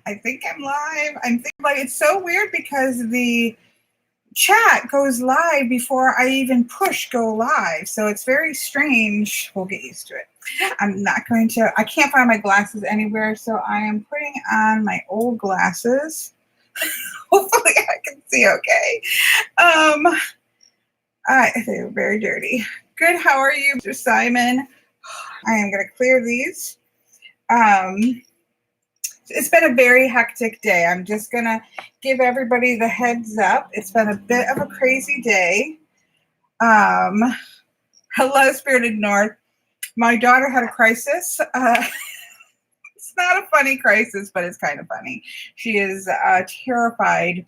I think I'm live. I'm thinking like it's so weird because the chat goes live before I even push go live. So it's very strange. We'll get used to it. I can't find my glasses anywhere, so I am putting on my old glasses. Hopefully I can see okay. They're very dirty. Good, how are you, Mr. Simon? I am going to clear these. It's been a very hectic day. I'm just going to give everybody the heads up. It's been a bit of a crazy day. Hello, Spirited North. My daughter had a crisis. It's not a funny crisis, but it's kind of funny. She is terrified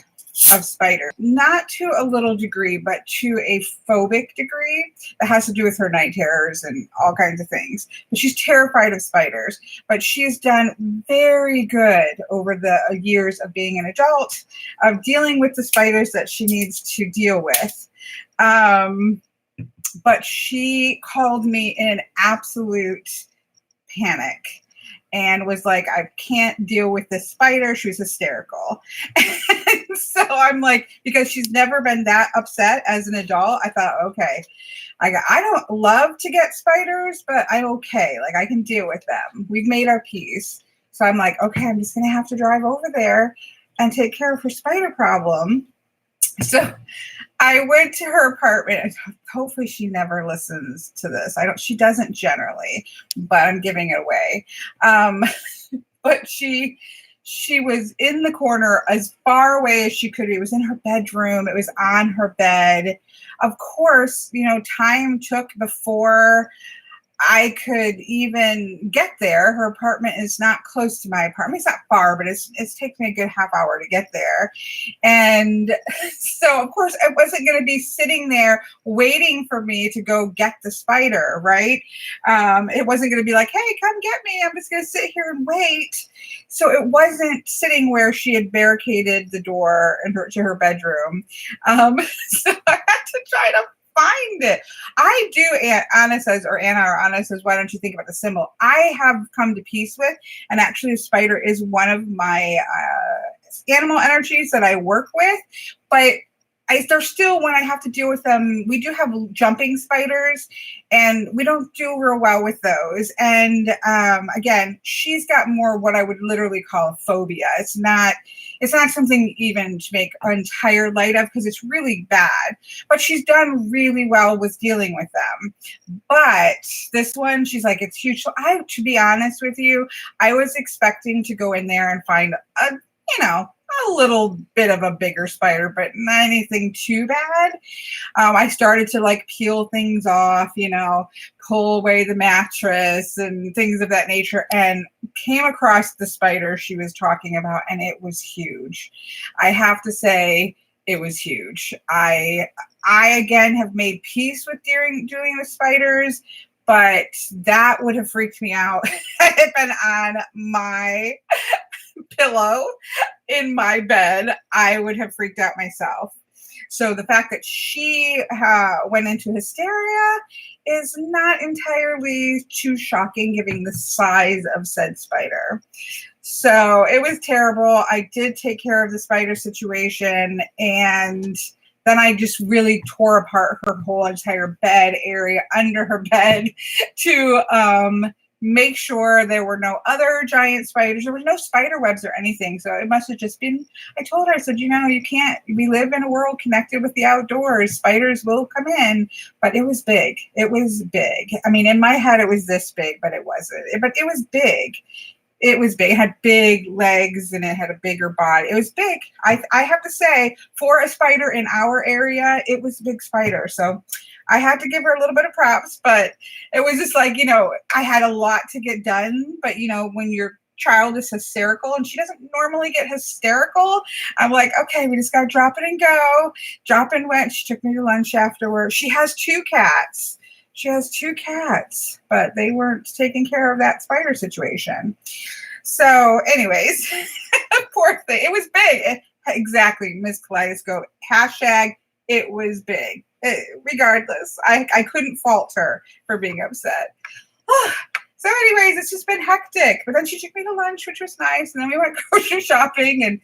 of spiders, not to a little degree, but to a phobic degree. It has to do with her night terrors and all kinds of things. But she's terrified of spiders. But she's done very good over the years of being an adult, of dealing with the spiders that she needs to deal with. But she called me in absolute panic and was like, I can't deal with this spider. She was hysterical. And so I'm like, because she's never been that upset as an adult, I thought, okay, I don't love to get spiders, but I'm okay. Like, I can deal with them. We've made our peace. So I'm like, okay, I'm just going to have to drive over there and take care of her spider problem. So I went to her apartment. Hopefully she never listens to this. She doesn't generally, but I'm giving it away. But she was in the corner as far away as she could be. It was in her bedroom. It was on her bed. Of course, time took before I could even get there. Her apartment is not close to my apartment. It's not far, but it's taken me a good half hour to get there. And so, of course, I wasn't going to be sitting there waiting for me to go get the spider, right? It wasn't going to be like, hey, come get me. I'm just going to sit here and wait. So it wasn't sitting where she had barricaded the door to her bedroom. So I had to try to find it. I do, Anna says, or Anna or Anna says, why don't you think about the symbol? I have come to peace with, and actually a spider is one of my animal energies that I work with, but they're still, when I have to deal with them, we do have jumping spiders, and we don't do real well with those. And again, she's got more what I would literally call a phobia. It's not something even to make an entire light of, because it's really bad. But she's done really well with dealing with them. But this one, she's like, it's huge. So to be honest with you, I was expecting to go in there and find a little bit of a bigger spider, but not anything too bad. I started to peel things off, pull away the mattress and things of that nature, and came across the spider she was talking about, and it was huge. I have to say, it was huge. I again have made peace with doing the spiders, but that would have freaked me out had it been on my pillow in my bed. I would have freaked out myself. So the fact that she went into hysteria is not entirely too shocking, given the size of said spider. So it was terrible. I did take care of the spider situation, and then I just really tore apart her whole entire bed area under her bed to make sure there were no other giant spiders. There was no spider webs or anything. So it must have just been, I told her, I said, we live in a world connected with the outdoors. Spiders will come in, but it was big. It was big. I mean, in my head, it was this big, but it wasn't. But it was big. It was big. It had big legs and it had a bigger body. It was big. I have to say, for a spider in our area, it was a big spider. So I had to give her a little bit of props, but it was just like, I had a lot to get done. But, when your child is hysterical, and she doesn't normally get hysterical, I'm like, okay, we just got to drop it and go. Drop and went. She took me to lunch afterwards. She has two cats. But they weren't taking care of that spider situation. So anyways, poor thing. It was big. Exactly, Miss Kaleidoscope. Hashtag, it was big. Regardless, I couldn't fault her for being upset. So anyways, it's just been hectic. But then she took me to lunch, which was nice. And then we went grocery shopping. And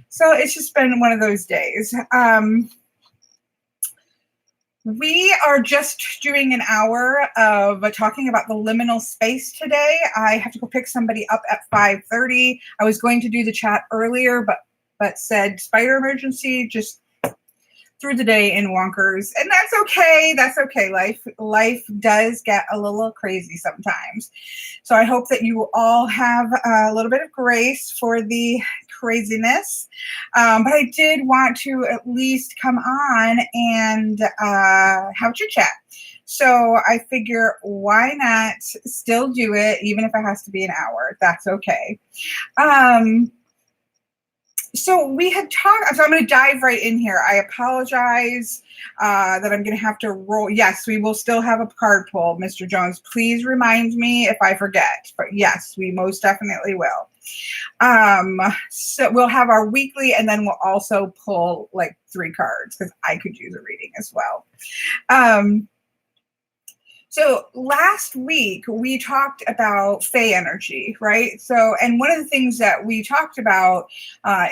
so it's just been one of those days. We are just doing an hour of talking about the liminal space today. I have to go pick somebody up at 5:30. I was going to do the chat earlier, but said spider emergency, just through the day in wonkers, and that's okay. That's okay. Life does get a little crazy sometimes. So I hope that you all have a little bit of grace for the craziness. But I did want to at least come on and have a chit chat. So I figure, why not still do it, even if it has to be an hour? That's okay. So we had talked, so I'm going to dive right in here. I apologize that I'm going to have to roll. Yes, we will still have a card pull, Mr. Jones. Please remind me if I forget. But yes, we most definitely will. So we'll have our weekly, and then we'll also pull like 3 cards because I could use a reading as well. So last week we talked about Fey energy, right? So, and one of the things that we talked about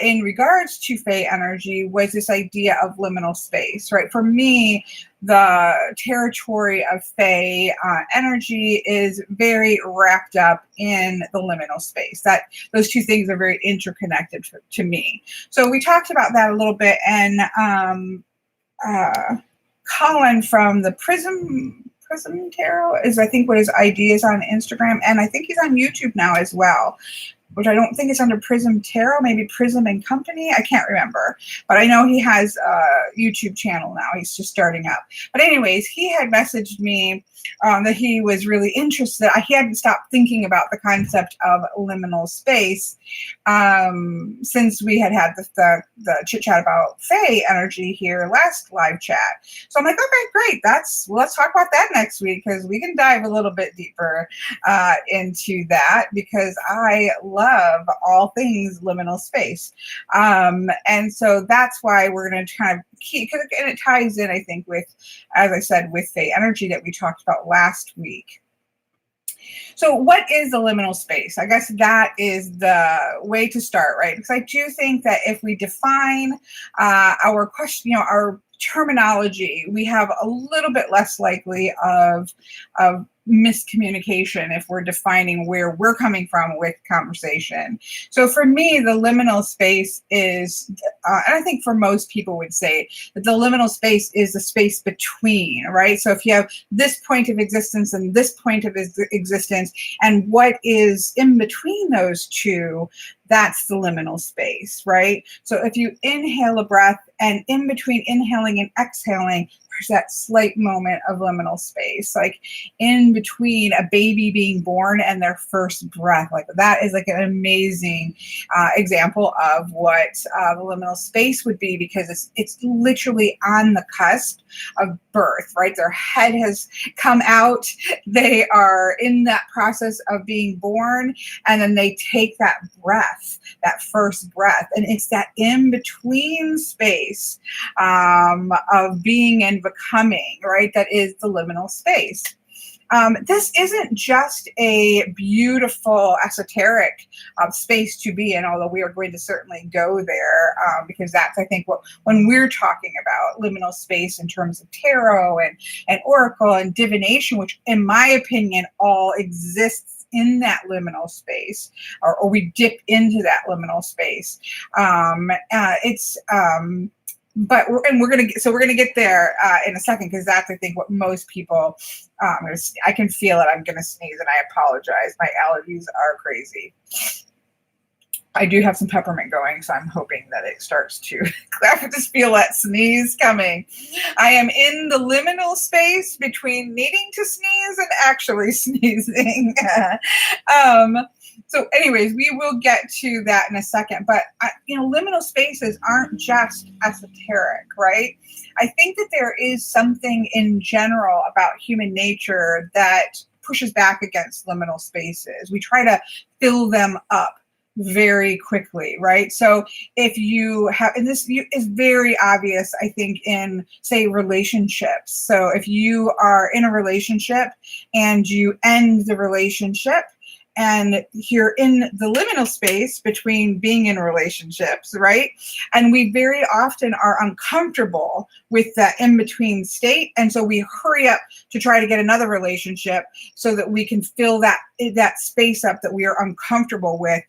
in regards to Fey energy was this idea of liminal space, right? For me, the territory of Fey energy is very wrapped up in the liminal space. That those two things are very interconnected to me. So we talked about that a little bit, and Colin from the Prism Tarot is, I think, what his ID is on Instagram, and I think he's on YouTube now as well, which I don't think is under Prism Tarot, maybe Prism and Company. I can't remember, but I know he has a YouTube channel now. He's just starting up. But anyways, he had messaged me that he was really interested. He hadn't stopped thinking about the concept of liminal space since we had the chit chat about Fey energy here last live chat. So I'm like, okay, great. Let's talk about that next week, because we can dive a little bit deeper into that, because I love all things liminal space. And so that's why we're going to kind of keep, and it ties in, I think, with, as I said, with Fey energy that we talked about last week. So what is the liminal space? I guess that is the way to start, right? Because I do think that if we define our question, our terminology, we have a little bit less likely of miscommunication if we're defining where we're coming from with conversation. So for me, the liminal space is, and I think for most people would say that the liminal space is the space between, right? So if you have this point of existence and this point of existence, and what is in between those two, that's the liminal space, right? So if you inhale a breath, and in between inhaling and exhaling, there's that slight moment of liminal space, like in between a baby being born and their first breath. Like that is like an amazing example of what the liminal space would be, because it's literally on the cusp of birth, right? Their head has come out, they are in that process of being born, and then they take that breath, that first breath, and it's that in-between space of being and becoming, right? That is the liminal space. This isn't just a beautiful esoteric space to be in, although we are going to certainly go there, because that's, I think, when we're talking about liminal space in terms of tarot and oracle and divination, which in my opinion all exists in that liminal space, or we dip into that liminal space. But we're gonna get there in a second, because that's, I think, what most people. I can feel it. I'm gonna sneeze, and I apologize. My allergies are crazy. I do have some peppermint going, so I'm hoping that it starts to. I can just feel that sneeze coming. I am in the liminal space between needing to sneeze and actually sneezing. So anyways, we will get to that in a second. But, liminal spaces aren't just esoteric, right? I think that there is something in general about human nature that pushes back against liminal spaces. We try to fill them up very quickly, right? So if you have, and this is very obvious, I think, in, say, relationships. So if you are in a relationship and you end the relationship, and you're in the liminal space between being in relationships, right? And we very often are uncomfortable with that in-between state. And so we hurry up to try to get another relationship so that we can fill that space up that we are uncomfortable with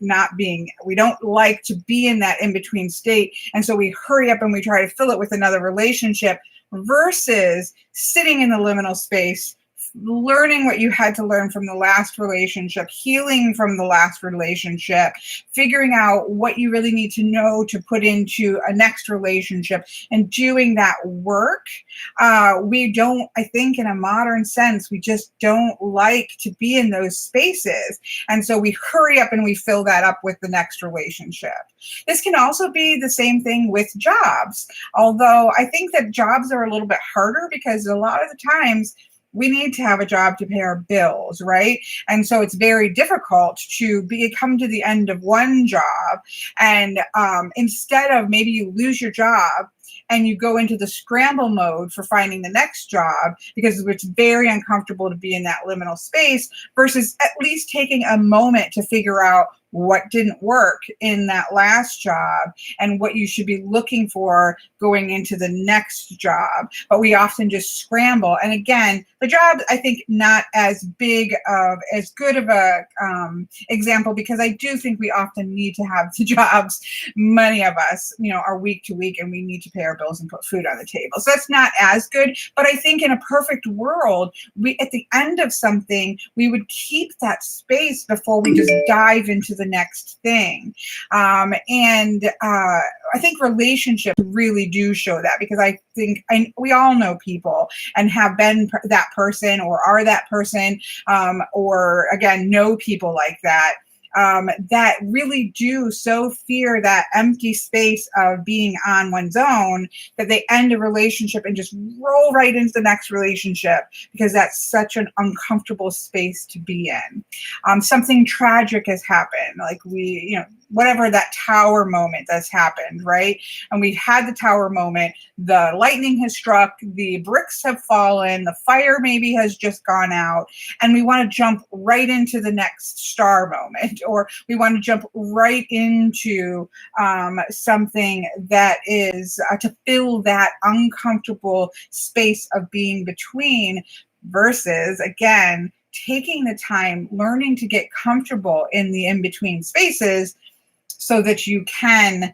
not being. We don't like to be in that in-between state. And so we hurry up and we try to fill it with another relationship versus sitting in the liminal space, learning what you had to learn from the last relationship, healing from the last relationship, figuring out what you really need to know to put into a next relationship, and doing that work. We don't, I think, in a modern sense, we just don't like to be in those spaces. And so we hurry up and we fill that up with the next relationship. This can also be the same thing with jobs, although I think that jobs are a little bit harder because a lot of the times we need to have a job to pay our bills, right? And so it's very difficult to come to the end of one job, and instead of, maybe you lose your job and you go into the scramble mode for finding the next job because it's very uncomfortable to be in that liminal space, versus at least taking a moment to figure out what didn't work in that last job and what you should be looking for going into the next job. But we often just scramble. And again, the job, I think, not as good of a example, because I do think we often need to have the jobs. Many of us, are week to week, and we need to pay our bills and put food on the table. So that's not as good. But I think in a perfect world, at the end of something, we would keep that space before we just dive into the next thing. And I think relationships really do show that, because I think we all know people and have been that person or are that person, or again, know people like that. That really do so fear that empty space of being on one's own that they end a relationship and just roll right into the next relationship, because that's such an uncomfortable space to be in. Something tragic has happened, like whatever that tower moment that's happened, right? And we had the tower moment, the lightning has struck, the bricks have fallen, the fire maybe has just gone out, and we want to jump right into the next star moment, or we want to jump right into something that is to fill that uncomfortable space of being between, versus, again, taking the time, learning to get comfortable in the in-between spaces, so that you can,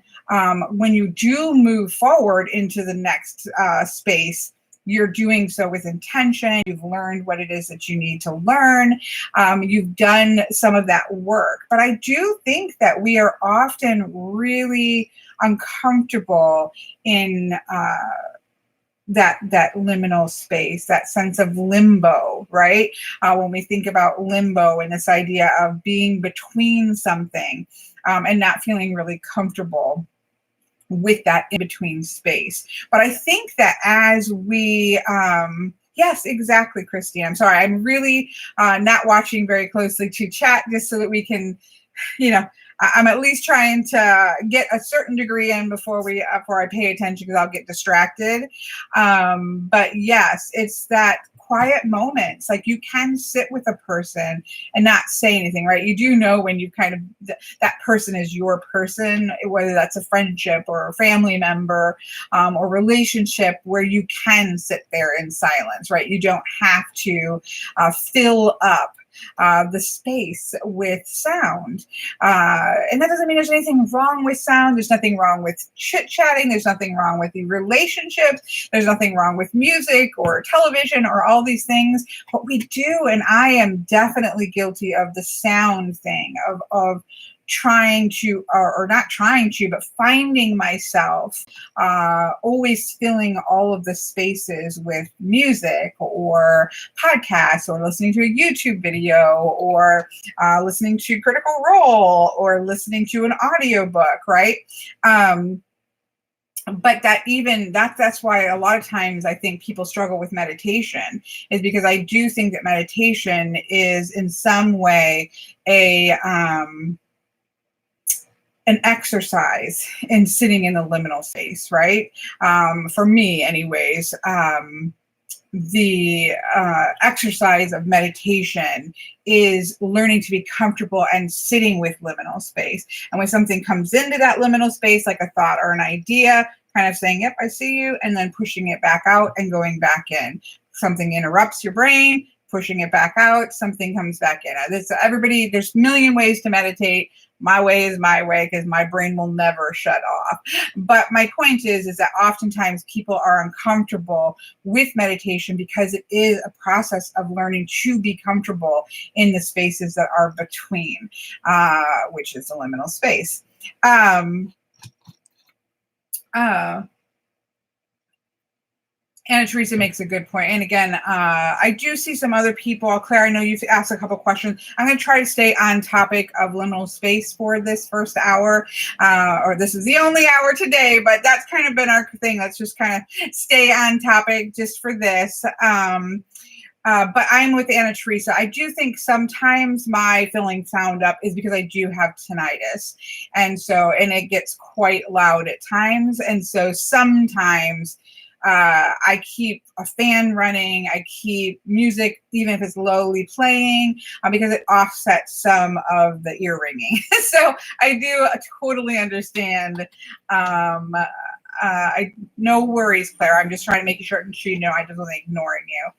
when you do move forward into the next space, you're doing so with intention. You've learned what it is that you need to learn. You've done some of that work. But I do think that we are often really uncomfortable in that liminal space, that sense of limbo, right? When we think about limbo and this idea of being between something, and not feeling really comfortable with that in-between space. But I think that as we, yes, exactly, Christine. I'm sorry. I'm really not watching very closely to chat, just so that we can, I'm at least trying to get a certain degree in before I pay attention, because I'll get distracted. But yes, it's that quiet moments. Like, you can sit with a person and not say anything, right? You do know when you kind of, that person is your person, whether that's a friendship or a family member, or relationship, where you can sit there in silence, right? You don't have to fill up the space with sound. And that doesn't mean there's anything wrong with sound. There's nothing wrong with chit-chatting. There's nothing wrong with the relationships. There's nothing wrong with music or television or all these things. But we do, and I am definitely guilty of the sound thing, of trying to, or not trying to, but finding myself always filling all of the spaces with music or podcasts, or listening to a YouTube video, or listening to Critical Role, or listening to an audiobook, right? But that's why a lot of times I think people struggle with meditation, is because I do think that meditation is in some way a an exercise in sitting in the liminal space, right? For me, anyways, the exercise of meditation is learning to be comfortable and sitting with liminal space. And when something comes into that liminal space, like a thought or an idea, kind of saying, yep, I see you, and then pushing it back out and going back in. Something interrupts your brain, pushing it back out, something comes back in. Everybody, there's a million ways to meditate. My way is my way because my brain will never shut off. But my point is that oftentimes people are uncomfortable with meditation because it is a process of learning to be comfortable in the spaces that are between, which is the liminal space. Anna Teresa makes a good point. And again, I do see some other people. Claire, I know you've asked a couple questions. I'm going to try to stay on topic of liminal space for this first hour, or this is the only hour today, but that's kind of been our thing. Let's just kind of stay on topic just for this. But I'm with Anna Teresa. I do think sometimes my feeling sound up is because I do have tinnitus. And it gets quite loud at times. And so sometimes I keep a fan running. I keep music, even if it's lowly playing, because it offsets some of the ear ringing. So I do totally understand. No worries, Claire. I'm just trying to make sure you know I just wasn't ignoring you.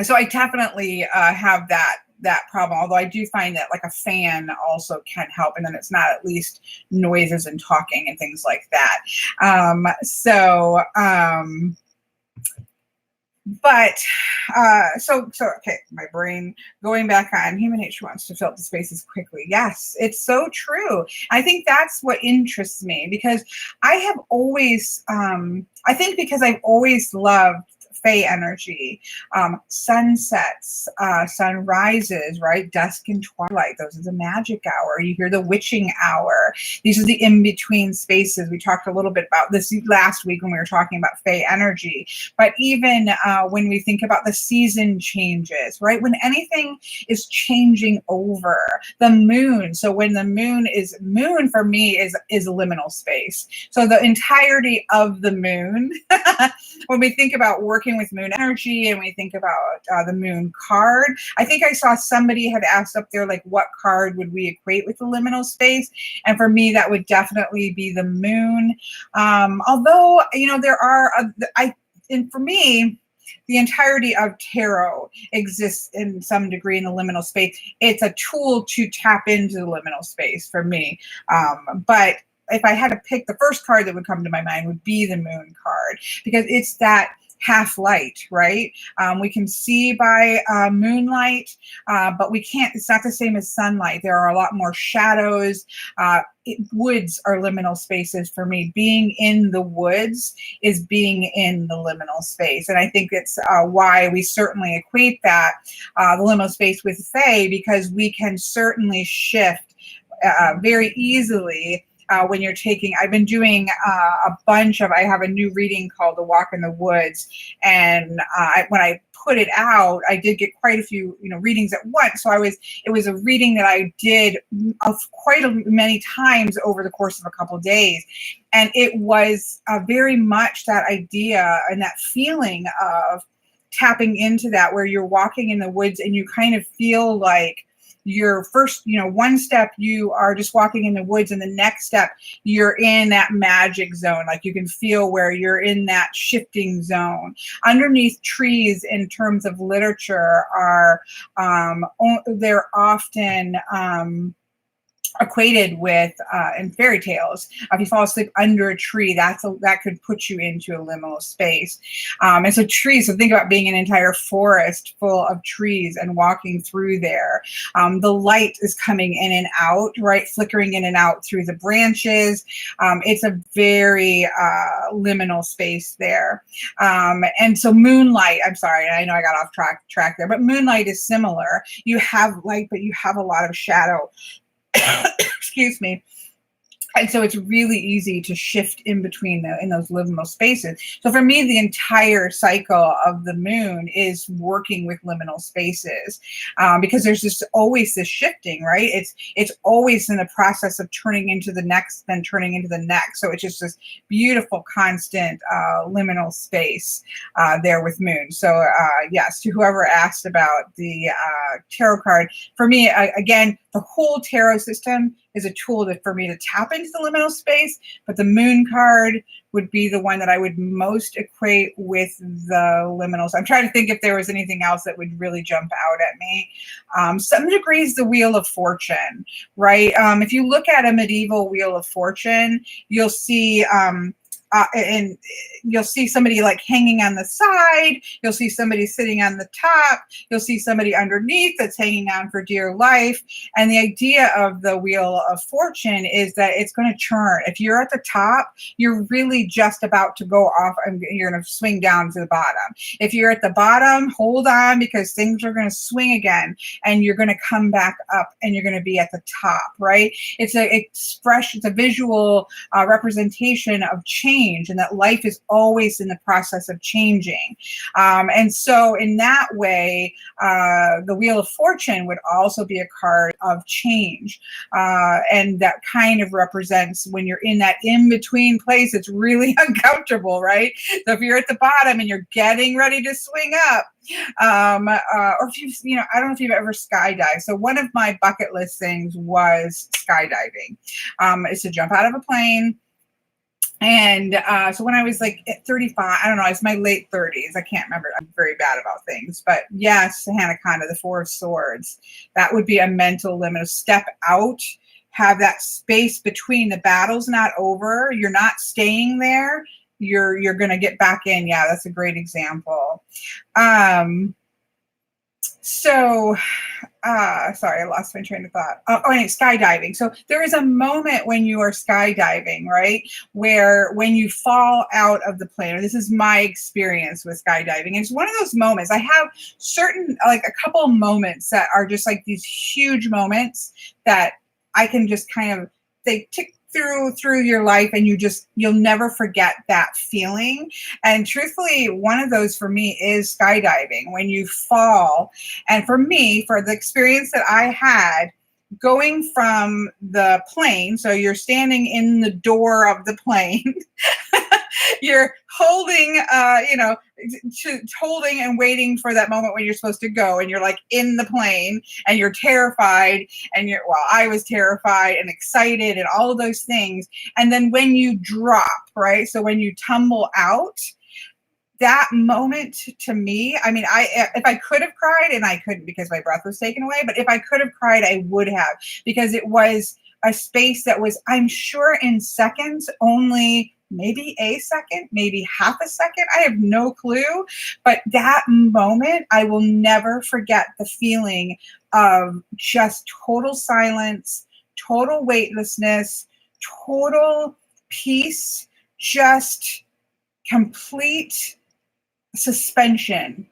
So I definitely have that problem, although I do find that like a fan also can help, and then it's not at least noises and talking and things like that. Okay, my brain going back on human nature wants to fill up the spaces quickly. Yes, it's so true. I think that's what interests me, because I have always, I think because I've always loved Fey energy, sunsets, sunrises, right? Dusk and twilight. Those are the magic hour. You hear the witching hour. These are the in-between spaces. We talked a little bit about this last week when we were talking about Fey energy. But even when we think about the season changes, right? When anything is changing over, the moon. So when the moon for me is liminal space. So the entirety of the moon, when we think about working with moon energy and we think about the moon card, I think I saw somebody had asked up there, like, what card would we equate with the liminal space? And for me, that would definitely be the moon. Although, there are, and for me, the entirety of tarot exists in some degree in the liminal space. It's a tool to tap into the liminal space for me. But if I had to pick, the first card that would come to my mind would be the moon card, because it's that half light, right? We can see by moonlight, but we can't, it's not the same as sunlight. There are a lot more shadows. Woods are liminal spaces for me. Being in the woods is being in the liminal space. And I think it's why we certainly equate that, the liminal space with Fae, because we can certainly shift very easily. When you're taking, I've been doing I have a new reading called The Walk in the Woods. And when I put it out, I did get quite a few, readings at once. So it was a reading that I did many times over the course of a couple of days. And it was very much that idea and that feeling of tapping into that, where you're walking in the woods and you kind of feel like your first, one step you are just walking in the woods, and the next step you're in that magic zone. Like you can feel where you're in that shifting zone. Underneath trees, in terms of literature, are they're often equated with in fairy tales. If you fall asleep under a tree, that could put you into a liminal space. And so trees, so think about being an entire forest full of trees and walking through there. The light is coming in and out, right? Flickering in and out through the branches. It's a very liminal space there. And so moonlight, I'm sorry, I know I got off track there, but moonlight is similar. You have light, but you have a lot of shadow. Excuse me. And so it's really easy to shift in between in those liminal spaces. So for me, the entire cycle of the moon is working with liminal spaces, because there's just always this shifting, right? It's always in the process of turning into the next, then turning into the next. So it's just this beautiful, constant liminal space there with moon. So yes, to whoever asked about the tarot card, for me, again, the whole tarot system is a tool for me to tap into the liminal space, but the moon card would be the one that I would most equate with the liminals. I'm trying to think if there was anything else that would really jump out at me. Some degrees, the Wheel of Fortune, right? If you look at a medieval Wheel of Fortune, you'll see and you'll see somebody like hanging on the side. You'll see somebody sitting on the top. You'll see somebody underneath that's hanging on for dear life. And the idea of the Wheel of Fortune is that it's going to turn. If you're at the top, you're really just about to go off and you're going to swing down to the bottom. If you're at the bottom, hold on, because things are going to swing again and you're going to come back up and you're going to be at the top, right? It's an expression, it's a visual representation of change, and that life is always in the process of changing. And so in that way, the Wheel of Fortune would also be a card of change. And that kind of represents when you're in that in-between place, it's really uncomfortable, right? So if you're at the bottom and you're getting ready to swing up, or if you've, I don't know if you've ever skydived. So one of my bucket list things was skydiving. Is to jump out of a plane. And so when I was like at 35, I don't know, it's my late 30s. I can't remember. I'm very bad about things. But yes, Hanakana, the Four of Swords, that would be a mental limit. Step out, have that space between. The battle's not over. You're not staying there. You're going to get back in. Yeah, that's a great example. Sorry, I lost my train of thought. Anyway, skydiving. So there is a moment when you are skydiving, right? Where when you fall out of the plane, this is my experience with skydiving. It's one of those moments. I have certain, like a couple of moments that are just like these huge moments that I can just kind of, they tick through your life, and you'll never forget that feeling. And truthfully, one of those for me is skydiving, when you fall. And for me, for the experience that I had going from the plane, so you're standing in the door of the plane, you're holding, holding and waiting for that moment when you're supposed to go, and you're like in the plane and you're terrified, and I was terrified and excited and all of those things. And then when you drop, right? So when you tumble out, that moment to me, I mean, if I could have cried, and I couldn't because my breath was taken away, but if I could have cried, I would have, because it was a space that was, I'm sure in seconds, only maybe a second, maybe half a second. I have no clue. But that moment, I will never forget the feeling of just total silence, total weightlessness, total peace, just complete suspension.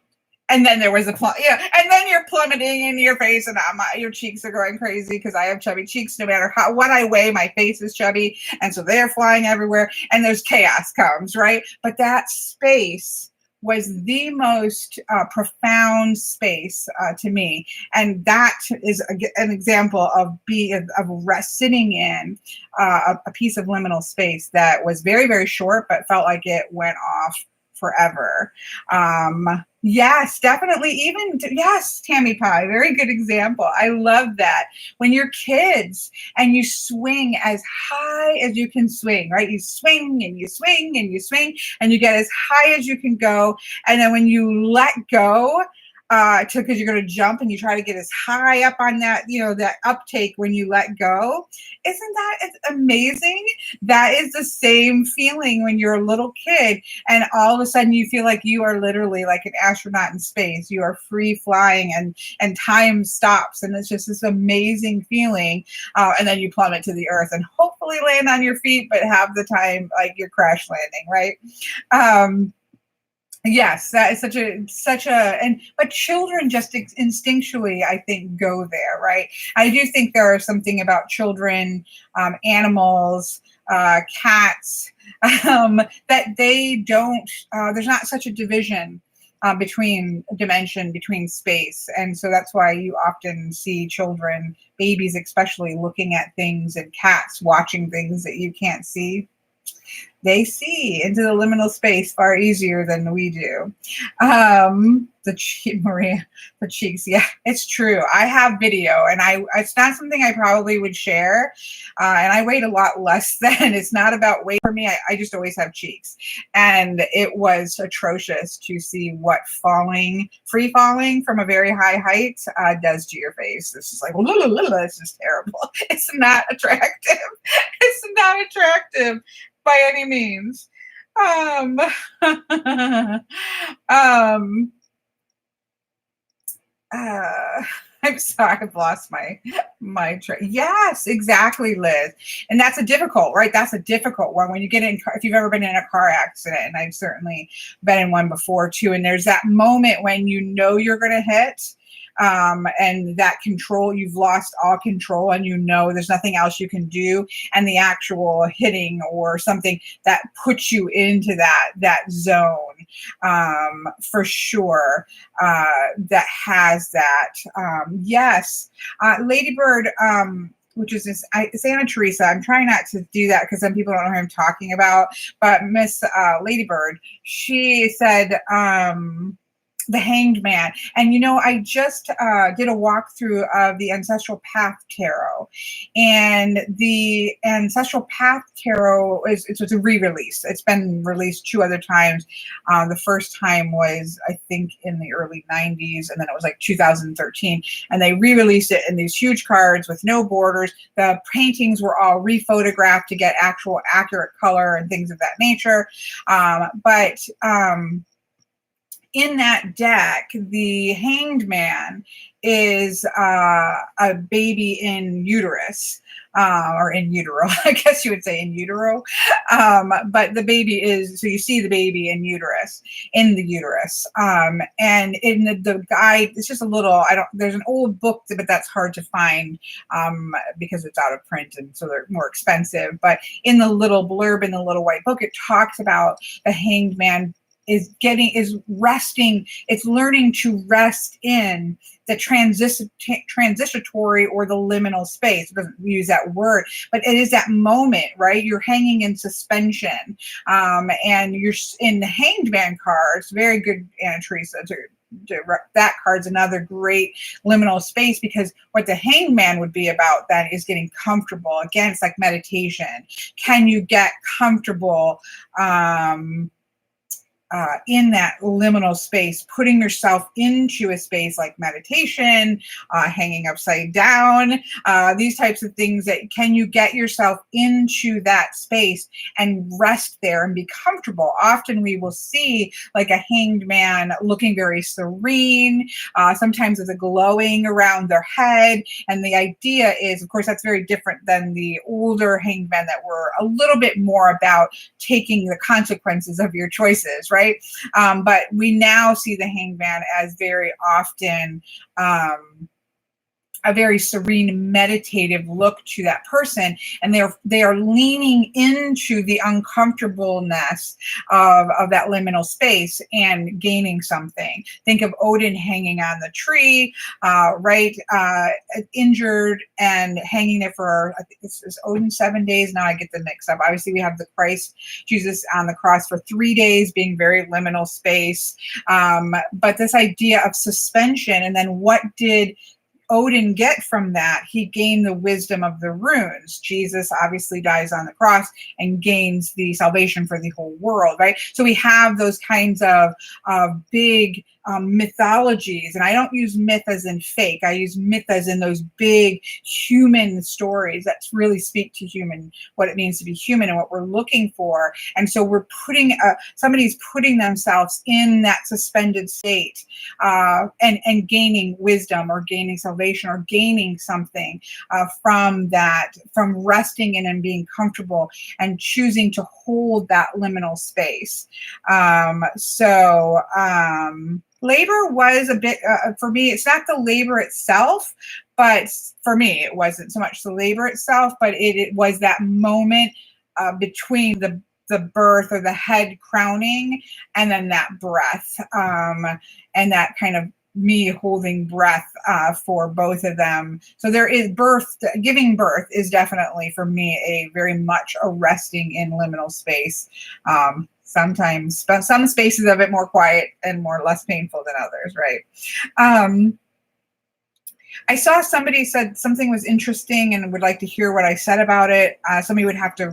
And then there was and then you're plummeting in your face, and your cheeks are going crazy because I have chubby cheeks. No matter what I weigh, my face is chubby, and so they're flying everywhere, and there's chaos comes, right? But that space was the most profound space to me, and that is an example of sitting in a piece of liminal space that was very, very short, but felt like it went off forever. Yes, definitely. Yes, Tammy Pie, very good example. I love that. When you're kids and you swing as high as you can swing, right? You swing and you swing and you swing and you get as high as you can go. And then when you let go, because you're going to jump and you try to get as high up on that, that uptake when you let go. Isn't that amazing? That is the same feeling when you're a little kid and all of a sudden you feel like you are literally like an astronaut in space. You are free flying and time stops, and it's just this amazing feeling. And then you plummet to the earth and hopefully land on your feet, but have the time like you're crash landing, right? Yes, that is such a and but children just instinctually, I think, go there, right? I do think there is something about children, animals, cats, um, that they don't. There's not such a division between dimension, between space, and so that's why you often see children, babies especially, looking at things, and cats watching things that you can't see. They see into the liminal space far easier than we do. Maria, the cheeks. Yeah, it's true. I have video, and it's not something I probably would share. And I weighed a lot less then. It's not about weight for me. I just always have cheeks, and it was atrocious to see what free falling from a very high height does to your face. This is like, it's just terrible. It's not attractive. It's not attractive by any means. Um, um, I'm sorry, I've lost my train. Yes, exactly, Liz. And that's a difficult, right? That's a difficult one when you get in. If you've ever been in a car accident, and I've certainly been in one before too, and there's that moment when you know you're going to hit. And that control, you've lost all control, and you know there's nothing else you can do, and the actual hitting or something that puts you into that zone, for sure, that has that. Yes, Ladybird, which is this, Santa Teresa. I'm trying not to do that because some people don't know who I'm talking about, but Miss Ladybird, she said, the Hanged Man. And I just did a walkthrough of the Ancestral Path Tarot, and the Ancestral Path Tarot it's a re-release. It's been released 2 other times. The first time was, I think, in the early 90s, and then it was like 2013, and they re-released it in these huge cards with no borders. The paintings were all rephotographed to get actual accurate color and things of that nature. But in that deck, the Hanged Man is a baby in uterus, or in utero, I guess you would say in utero. But the baby is, so you see the baby in the uterus. And in the guide, it's just a little, there's an old book, but that's hard to find because it's out of print, and so they're more expensive. But in the little blurb in the little white book, it talks about the Hanged Man is resting, it's learning to rest in the transitory or the liminal space. It doesn't use that word, but it is that moment, right? You're hanging in suspension, and you're in the Hanged Man cards. Very good, Anna Teresa. That card's another great liminal space, because what the Hanged Man would be about then is getting comfortable. Again, it's like meditation. Can you get comfortable in that liminal space, putting yourself into a space like meditation, hanging upside down, these types of things? That can you get yourself into that space and rest there and be comfortable? Often we will see like a Hanged Man looking very serene, sometimes with a glowing around their head. And the idea is, of course, that's very different than the older Hanged Men that were a little bit more about taking the consequences of your choices, right? But we now see the Hanged Man as very often a very serene, meditative look to that person, and they are leaning into the uncomfortableness of that liminal space and gaining something. Think of Odin hanging on the tree, right? Injured and hanging there for, I think it's Odin 7 days. Now I get the mix up. Obviously, we have the Christ Jesus on the cross for 3 days, being very liminal space. But this idea of suspension, and then what did Odin get from that? He gained the wisdom of the runes. Jesus obviously dies on the cross and gains the salvation for the whole world, right? So we have those kinds of big mythologies, and I don't use myth as in fake. I use myth as in those big human stories that really speak to human, what it means to be human and what we're looking for. And so we're putting somebody's putting themselves in that suspended state, and gaining wisdom or gaining salvation or gaining something from that, from resting in and being comfortable and choosing to hold that liminal space. Labor was a bit, for me, it's not the labor itself, but for me, it wasn't so much the labor itself, but it was that moment between the birth or the head crowning and then that breath, and that kind of me holding breath for both of them. So there is birth, giving birth is definitely for me a very much a resting in liminal space. Sometimes some spaces are a bit more quiet and more less painful than others, right? I saw somebody said something was interesting and would like to hear what I said about it. Somebody would have to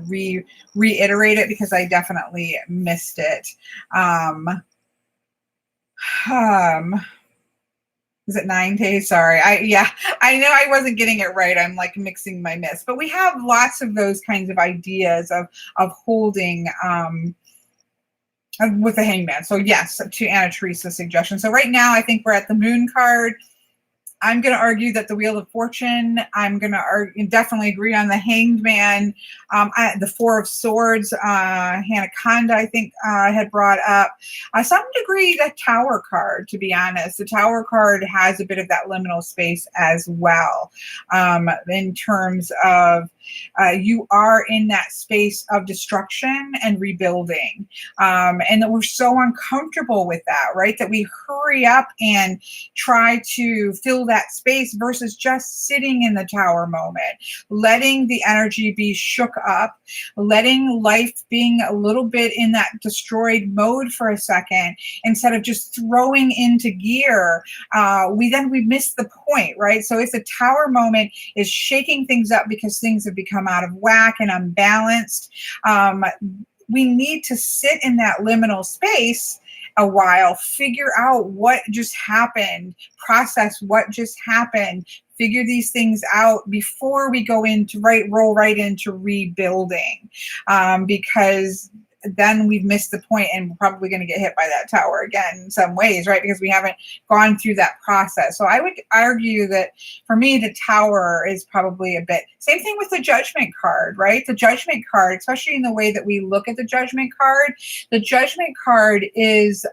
reiterate it because I definitely missed it. Is it 9 days? Sorry. I know I wasn't getting it right. I'm like mixing my myths, but we have lots of those kinds of ideas of holding, with the hangman. So yes, to Anna Teresa's suggestion. So right now, I think we're at the moon card. I'm going to argue that the Wheel of Fortune. I'm going to definitely agree on the Hanged Man. The Four of Swords, Hannah Conda, I think, had brought up. Some degree, the Tower card, to be honest. The Tower card has a bit of that liminal space as well, in terms of you are in that space of destruction and rebuilding. And that we're so uncomfortable with that, right? That we hurry up and try to fill that space versus just sitting in the tower moment, letting the energy be shook up, letting life being a little bit in that destroyed mode for a second, instead of just throwing into gear. We miss the point, right? So if the tower moment is shaking things up because things have become out of whack and unbalanced, we need to sit in that liminal space a while, figure out what just happened, process what just happened, figure these things out before we go into roll right into rebuilding, because then we've missed the point and we're probably going to get hit by that tower again in some ways, right? Because we haven't gone through that process. So I would argue that for me, the tower is probably a bit, same thing with the judgment card, right? The judgment card, especially in the way that we look at the judgment card is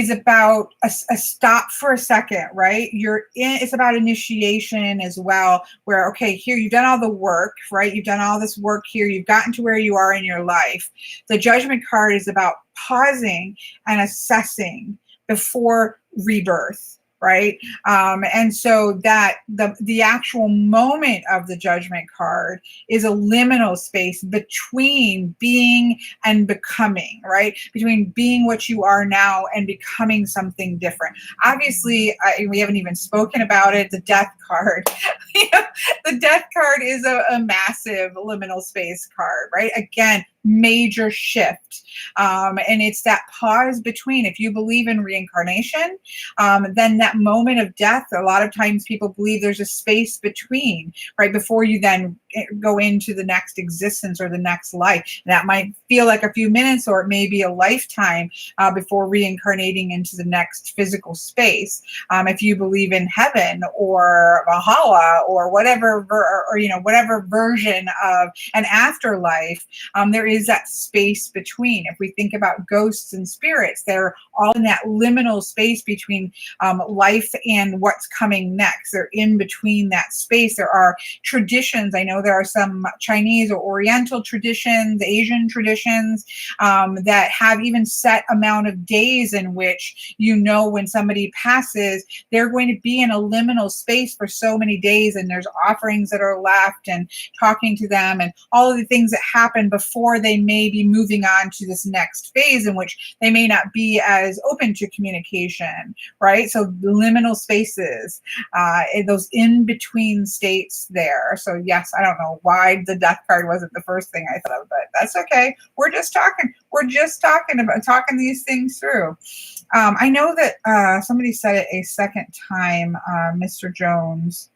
about a stop for a second, right? It's about initiation as well, where, okay, here, you've done all the work, right? You've done all this work here. You've gotten to where you are in your life. The judgment card is about pausing and assessing before rebirth, right? And so that the actual moment of the judgment card is a liminal space between being and becoming, right? Between being what you are now and becoming something different. Obviously, we haven't even spoken about it, the death card. The death card is a massive liminal space card, right? Again, major shift. And it's that pause between. If you believe in reincarnation, then that moment of death, a lot of times people believe there's a space between, right, before you then go into the next existence or the next life. That might feel like a few minutes, or it may be a lifetime before reincarnating into the next physical space. If you believe in heaven or Valhalla or whatever, whatever version of an afterlife, there is that space between. If we think about ghosts and spirits, they're all in that liminal space between life and what's coming next. They're in between that space. There are traditions. I know there are some Chinese or Oriental traditions, Asian traditions, that have even set amount of days in which, when somebody passes, they're going to be in a liminal space for so many days, and there's offerings that are left and talking to them and all of the things that happen before they may be moving on to this next phase in which they may not be as open to communication, right? So liminal spaces, those in-between states there. So yes, I don't know why the death card wasn't the first thing I thought of, but that's okay. We're just talking about talking these things through. I know that somebody said it a second time, Mr. Jones.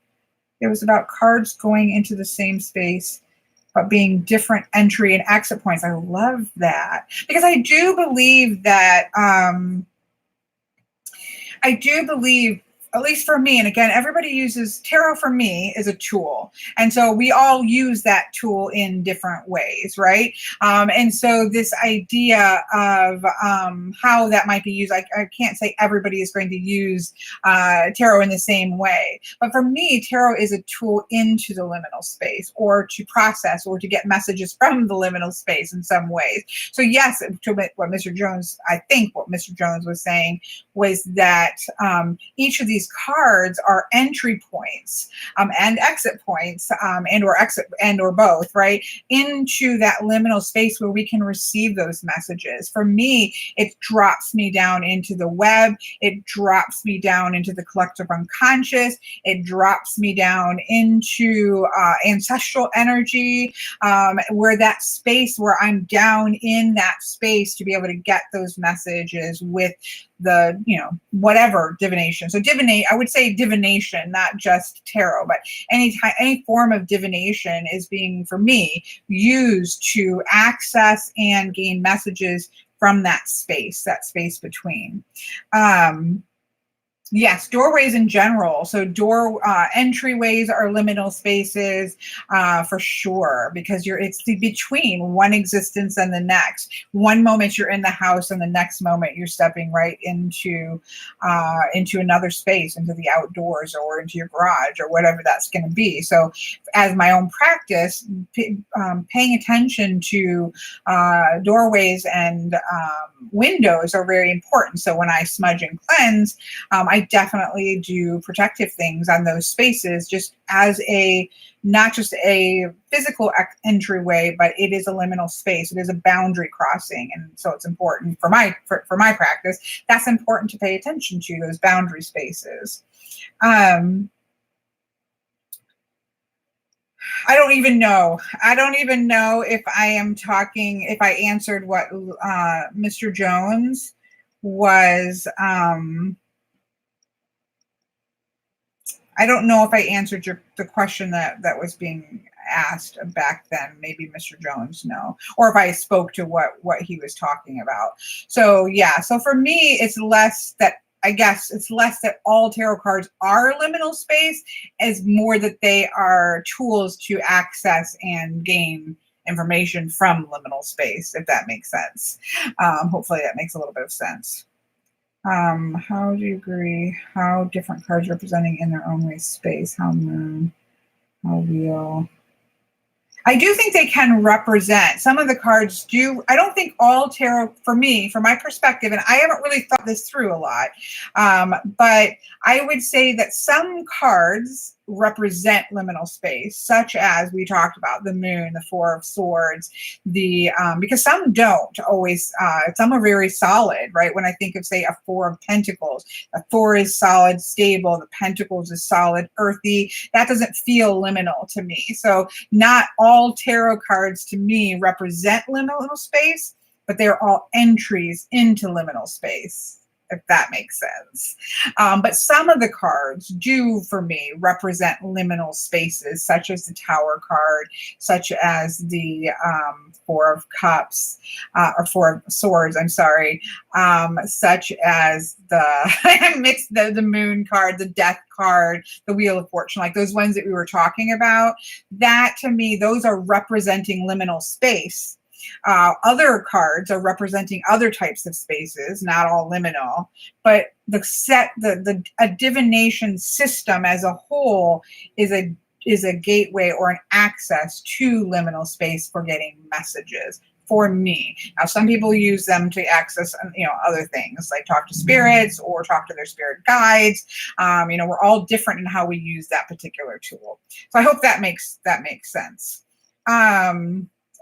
It was about cards going into the same space, but being different entry and exit points. I love that because I do believe that, at least for me, and again, everybody uses tarot for me is a tool. And so we all use that tool in different ways, right? And so this idea of how that might be used, I can't say everybody is going to use tarot in the same way. But for me, tarot is a tool into the liminal space or to process or to get messages from the liminal space in some ways. So yes, to what Mr. Jones, I think what Mr. Jones was saying was that each of these cards are entry points and exit points and or both, right, into that liminal space where we can receive those messages. For me, it drops me down into the web. It drops me down into the collective unconscious. It drops me down into ancestral energy, where that space where I'm down in that space to be able to get those messages with the, whatever divination. So I would say divination, not just tarot, but any form of divination is being, for me, used to access and gain messages from that space between. Yes, doorways in general. So entryways are liminal spaces for sure, because it's between one existence and the next. One moment you're in the house, and the next moment you're stepping right into another space, into the outdoors or into your garage or whatever that's going to be. So, as my own practice, paying attention to doorways and windows are very important. So when I smudge and cleanse, I definitely do protective things on those spaces, just as not just a physical entryway, but it is a liminal space. It is a boundary crossing. And so it's important for my practice. That's important to pay attention to, those boundary spaces. I don't even know if I answered what Mr. Jones was. I don't know if I answered the question that was being asked back then. Maybe Mr. Jones, no. Or if I spoke to what he was talking about. So yeah, so for me, it's less that all tarot cards are liminal space, as more that they are tools to access and gain information from liminal space, if that makes sense. Hopefully that makes a little bit of sense. How do you agree? How different cards representing in their own way space? How moon? How real? I do think they can represent. Some of the cards do. I don't think all tarot, for me, from my perspective, and I haven't really thought this through a lot, but I would say that some cards represent liminal space, such as we talked about the moon, the Four of Swords, because some don't always, some are very solid, right? When I think of, say, a Four of Pentacles, a Four is solid, stable, the Pentacles is solid, earthy. That doesn't feel liminal to me. So not all tarot cards to me represent liminal space, but they're all entries into liminal space, if that makes sense. But some of the cards do, for me, represent liminal spaces, such as the Tower card, such as the Four of Cups, or Four of Swords, I'm sorry, such as the Moon card, the Death card, the Wheel of Fortune, like those ones that we were talking about. That, to me, those are representing liminal space. Other cards are representing other types of spaces, not all liminal, but a divination system as a whole is a gateway or an access to liminal space for getting messages. For me, now some people use them to access, other things like talk to spirits or talk to their spirit guides. We're all different in how we use that particular tool. So I hope that makes sense.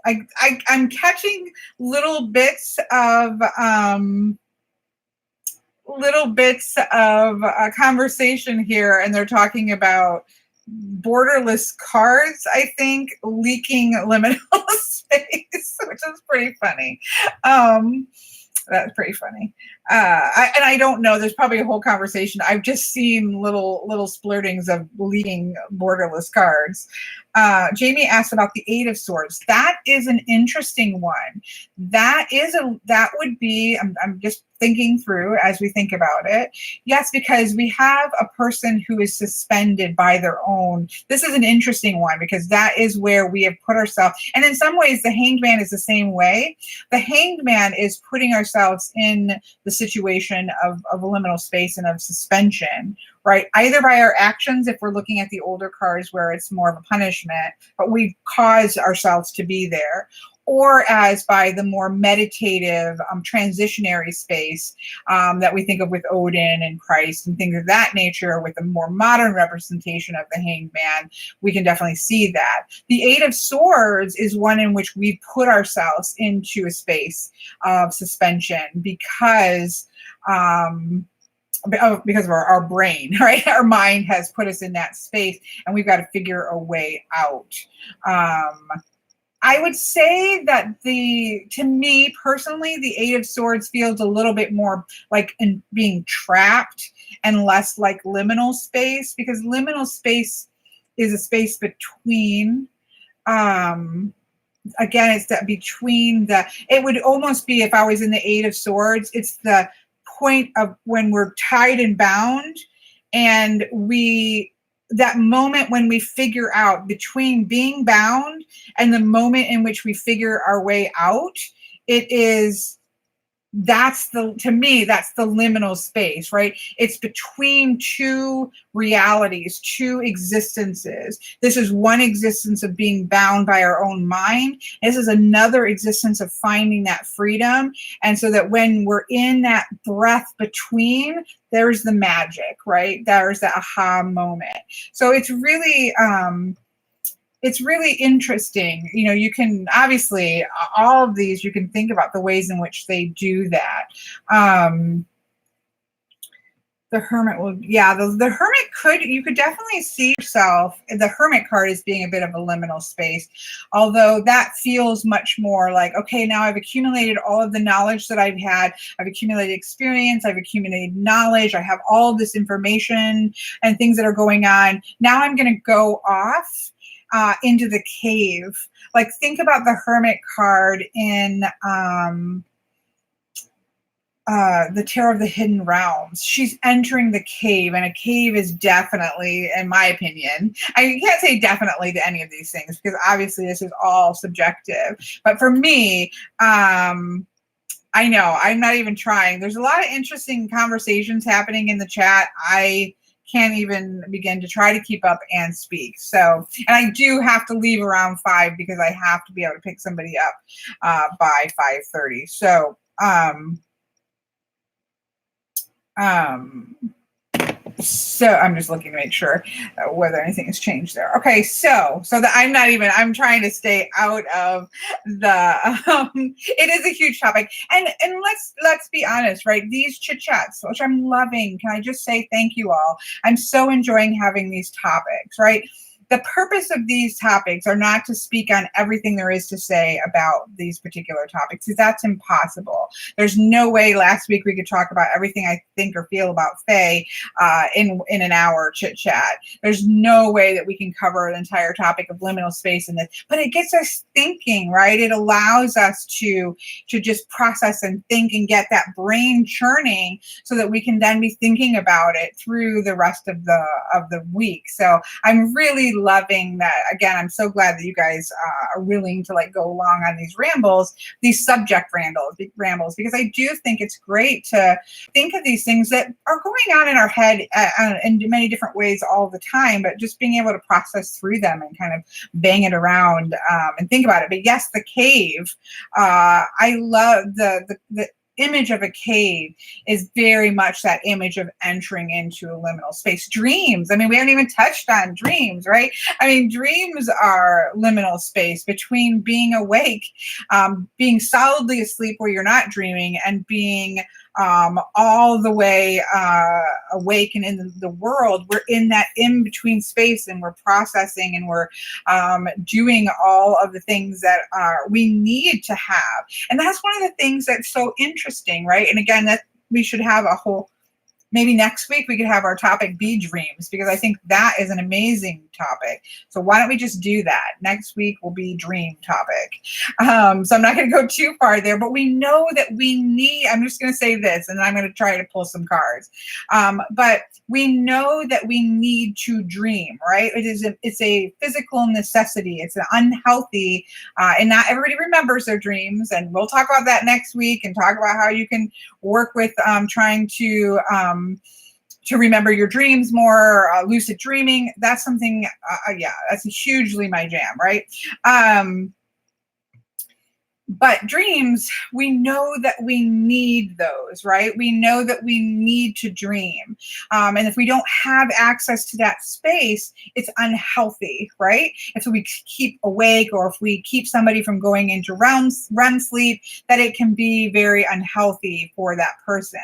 I'm catching little bits of a conversation here, and they're talking about borderless cards, I think, leaking liminal space, which is pretty funny. That's pretty funny. I don't know. There's probably a whole conversation. I've just seen little splurtings of leaking borderless cards. Jamie asked about the Eight of Swords. That is an interesting one. That would be. I'm just thinking through as we think about it. Yes, because we have a person who is suspended by their own. This is an interesting one because that is where we have put ourselves. And in some ways, the Hanged Man is the same way. The Hanged Man is putting ourselves in the situation of a liminal space and of suspension, right? Either by our actions, if we're looking at the older cards where it's more of a punishment, but we cause ourselves to be there, or as by the more meditative transitionary space that we think of with Odin and Christ and things of that nature. With a more modern representation of the Hanged Man, we can definitely see that. The Eight of Swords is one in which we put ourselves into a space of suspension because of our brain, right? Our mind has put us in that space, and we've got to figure a way out. I would say that to me personally, the Eight of Swords feels a little bit more like in being trapped and less like liminal space, because liminal space is a space between, again, it's that between it would almost be, if I was in the Eight of Swords, it's the point of when we're tied and bound, and that moment when we figure out between being bound and the moment in which we figure our way out, to me, that's the liminal space, right? It's between two realities, two existences. This is one existence of being bound by our own mind. This is another existence of finding that freedom. And so that when we're in that breath between, there's the magic, right? There's that aha moment. So it's really interesting. You know, you can obviously, all of these, you can think about the ways in which they do that. The Hermit the Hermit you could definitely see yourself, the Hermit card, as being a bit of a liminal space, although that feels much more like, okay, now I've accumulated all of the knowledge that I've had, I've accumulated experience, I've accumulated knowledge, I have all of this information and things that are going on. Now I'm going to go off into the cave. Like, think about the Hermit card in the Tarot of the Hidden Realms. She's entering the cave, and a cave is definitely, in my opinion, I can't say definitely to any of these things because obviously this is all subjective. But for me, I know, I'm not even trying. There's a lot of interesting conversations happening in the chat. I can't even begin to try to keep up and speak. So, and I do have to leave around 5 because I have to be able to pick somebody up by 5:30. So, so I'm just looking to make sure whether anything has changed there. Okay, so that I'm trying to stay out of the, it is a huge topic. And let's be honest, right? These chit chats, which I'm loving, can I just say thank you all? I'm so enjoying having these topics, right? The purpose of these topics are not to speak on everything there is to say about these particular topics, because that's impossible. There's no way last week we could talk about everything I think or feel about Faye in an hour chit chat. There's no way that we can cover an entire topic of liminal space in this, but it gets us thinking, right? It allows us to just process and think and get that brain churning so that we can then be thinking about it through the rest of the week. So I'm really loving that. Again, I'm so glad that you guys are willing to like go along on these rambles, these subject rambles, because I do think it's great to think of these things that are going on in our head in many different ways all the time, but just being able to process through them and kind of bang it around and think about it. But yes, the cave, I love image of a cave is very much that image of entering into a liminal space. Dreams, I mean, we haven't even touched on dreams, right? I mean, dreams are liminal space between being awake, being solidly asleep where you're not dreaming, and being all the way awake and in the world. We're in that in-between space, and we're processing, and we're doing all of the things that we need to have. And that's one of the things that's so interesting, right? And again, that we should have a whole, maybe next week we could have our topic be dreams, because I think that is an amazing topic. So why don't we just do that? Next week will be dream topic. So I'm not going to go too far there, but we know that we need, I'm just going to say this, and I'm going to try to pull some cards. But we know that we need to dream, right? It's a physical necessity. It's an unhealthy, and not everybody remembers their dreams. And we'll talk about that next week, and talk about how you can work with trying to remember your dreams more, lucid dreaming. That's something, yeah, that's hugely my jam, right? But dreams, we know that we need those, right? We know that we need to dream. And if we don't have access to that space, it's unhealthy, right? If we keep awake, or if we keep somebody from going into REM sleep, that it can be very unhealthy for that person.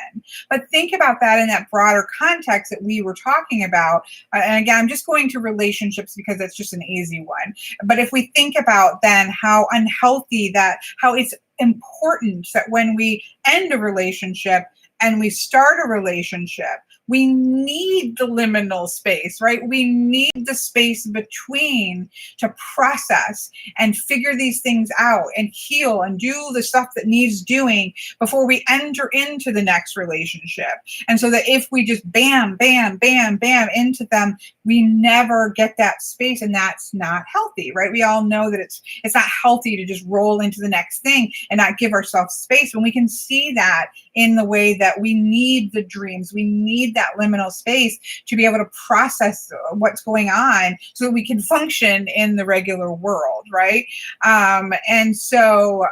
But think about that in that broader context that we were talking about. And again, I'm just going to relationships because that's just an easy one. But if we think about then how unhealthy how it's important that when we end a relationship and we start a relationship, we need the liminal space, right? We need the space between to process and figure these things out and heal and do the stuff that needs doing before we enter into the next relationship. And so that if we just bam, bam, bam, bam into them, we never get that space, and that's not healthy, right? We all know that it's not healthy to just roll into the next thing and not give ourselves space. When we can see that in the way that we need the dreams, we need that liminal space to be able to process what's going on so that we can function in the regular world, right? And so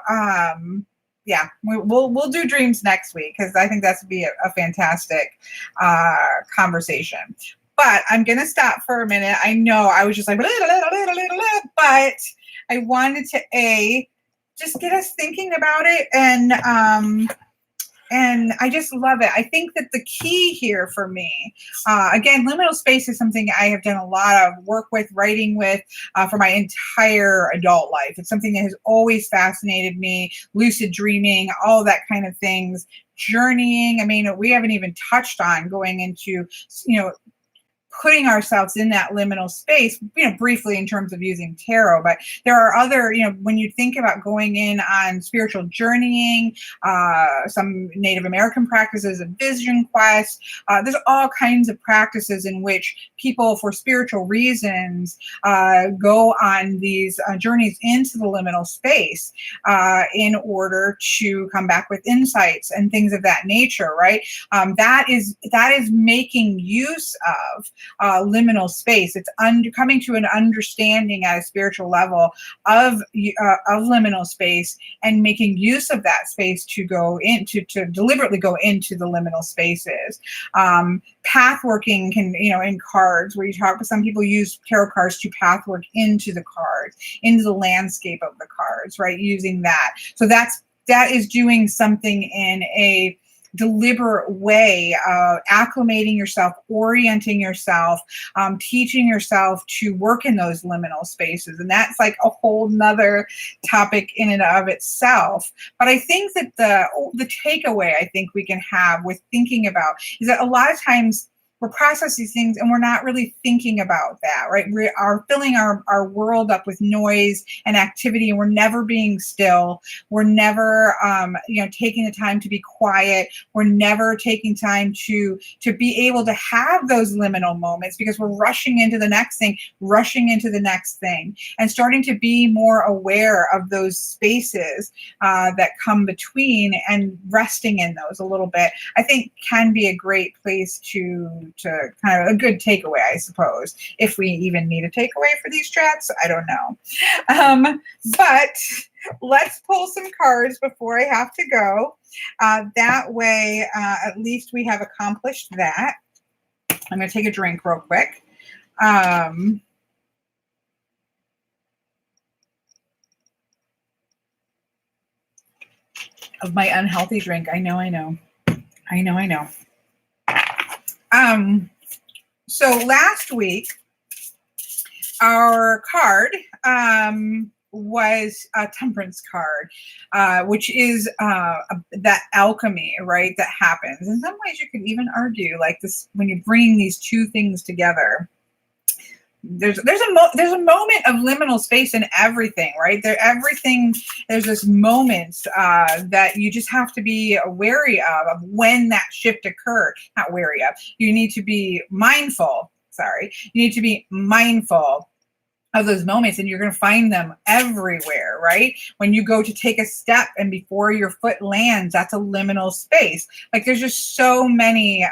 yeah, we'll do dreams next week, because I think that's would be a fantastic conversation. But I'm going to stop for a minute. I know I was just like, but I wanted to just get us thinking about it, and I just love it. I think that the key here for me, again, liminal space is something I have done a lot of work with, writing with, for my entire adult life. It's something that has always fascinated me. Lucid dreaming, all that kind of things. Journeying. I mean, we haven't even touched on going into, putting ourselves in that liminal space, briefly in terms of using tarot. But there are other, when you think about going in on spiritual journeying, some Native American practices of vision quest, there's all kinds of practices in which people, for spiritual reasons, go on these journeys into the liminal space in order to come back with insights and things of that nature, right? That is making use of liminal space. It's coming to an understanding at a spiritual level of liminal space, and making use of that space to go into, to deliberately go into the liminal spaces. Path working can, in cards, where you talk, some people use tarot cards to path work into the cards, into the landscape of the cards, right? Using that. So that is doing something in a deliberate way, acclimating yourself, orienting yourself, teaching yourself to work in those liminal spaces. And that's like a whole nother topic in and of itself. But I think that the takeaway I think we can have with thinking about is that a lot of times we're processing things and we're not really thinking about that, right? We are filling our world up with noise and activity, and we're never being still. We're never, taking the time to be quiet. We're never taking time to be able to have those liminal moments, because we're rushing into the next thing, and starting to be more aware of those spaces that come between, and resting in those a little bit, I think can be a great place to to kind of a good takeaway, I suppose. If we even need a takeaway for these chats, I don't know. But let's pull some cards before I have to go. That way, at least we have accomplished that. I'm going to take a drink real quick. Of my unhealthy drink. I know. So last week, our card was a temperance card, which is that alchemy, right, that happens. In some ways, you could even argue like this when you're bringing these two things together. There's a moment of liminal space in everything, right? There's this moment that you just have to be wary of when that shift occurred. Not wary of. You need to be mindful. You need to be mindful of those moments, and you're going to find them everywhere, right? When you go to take a step and before your foot lands, that's a liminal space. Like there's just so many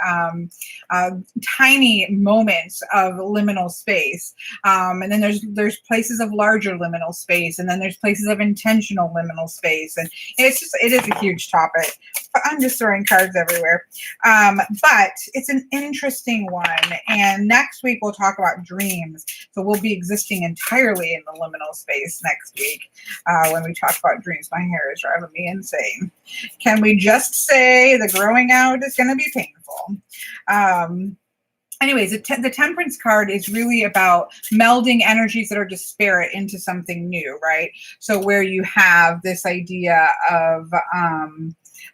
tiny moments of liminal space. And then there's places of larger liminal space, and then there's places of intentional liminal space. And it is a huge topic. I'm just throwing cards everywhere. But it's an interesting one. And next week we'll talk about dreams. So we'll be existing entirely in the liminal space next week when we talk about dreams. My hair is driving me insane. Can we just say the growing out is going to be painful? Anyways, the temperance card is really about melding energies that are disparate into something new, right? So where you have this idea of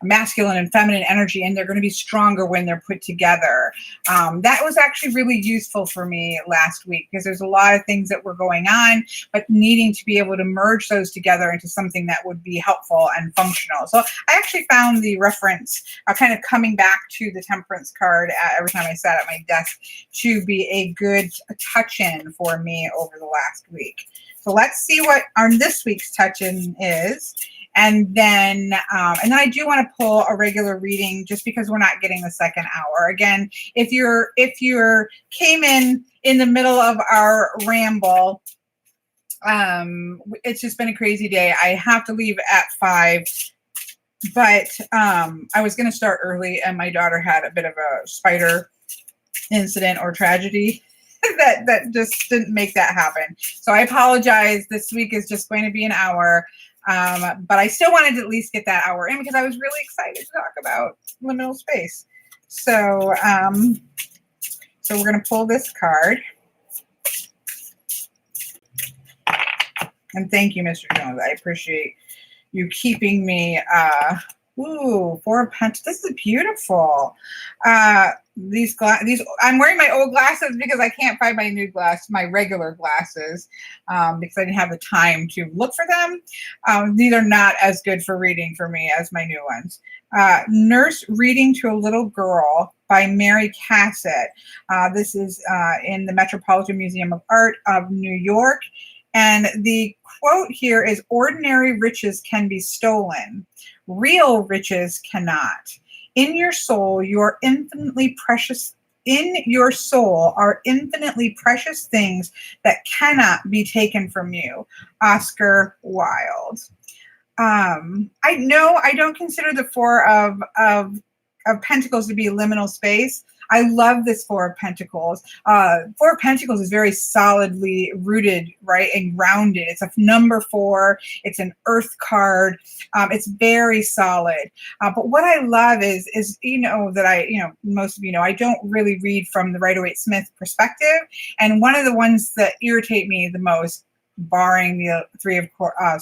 masculine and feminine energy, and they're going to be stronger when they're put together. That was actually really useful for me last week because there's a lot of things that were going on, but needing to be able to merge those together into something that would be helpful and functional. So I actually found the reference kind of coming back to the temperance card every time I sat at my desk to be a good touch-in for me over the last week. So let's see what this week's touch-in is. And then I do want to pull a regular reading just because we're not getting the second hour. Again, if you came in the middle of our ramble, it's just been a crazy day. I have to leave at 5, but I was going to start early, and my daughter had a bit of a spider incident or tragedy that just didn't make that happen. So I apologize. This week is just going to be an hour. But I still wanted to at least get that hour in because I was really excited to talk about liminal space. So, so we're going to pull this card. And thank you, Mr. Jones. I appreciate you keeping me, ooh, 4 of Pentacles. This is beautiful. These I'm wearing my old glasses because I can't find my new my regular glasses, because I didn't have the time to look for them. These are not as good for reading for me as my new ones. Nurse Reading to a Little Girl by Mary Cassett. This is in the Metropolitan Museum of Art of New York. And the quote here is, "Ordinary riches can be stolen. Real riches cannot. In your soul, are infinitely precious things that cannot be taken from you." Oscar Wilde. I don't consider the Four of Pentacles to be liminal space. I love this Four of Pentacles. Four of Pentacles is very solidly rooted, right, and grounded. It's a number 4. It's an earth card. It's very solid. But what I love is that most of you know, I don't really read from the Rider-Waite-Smith perspective. And one of the ones that irritate me the most, barring the 3 of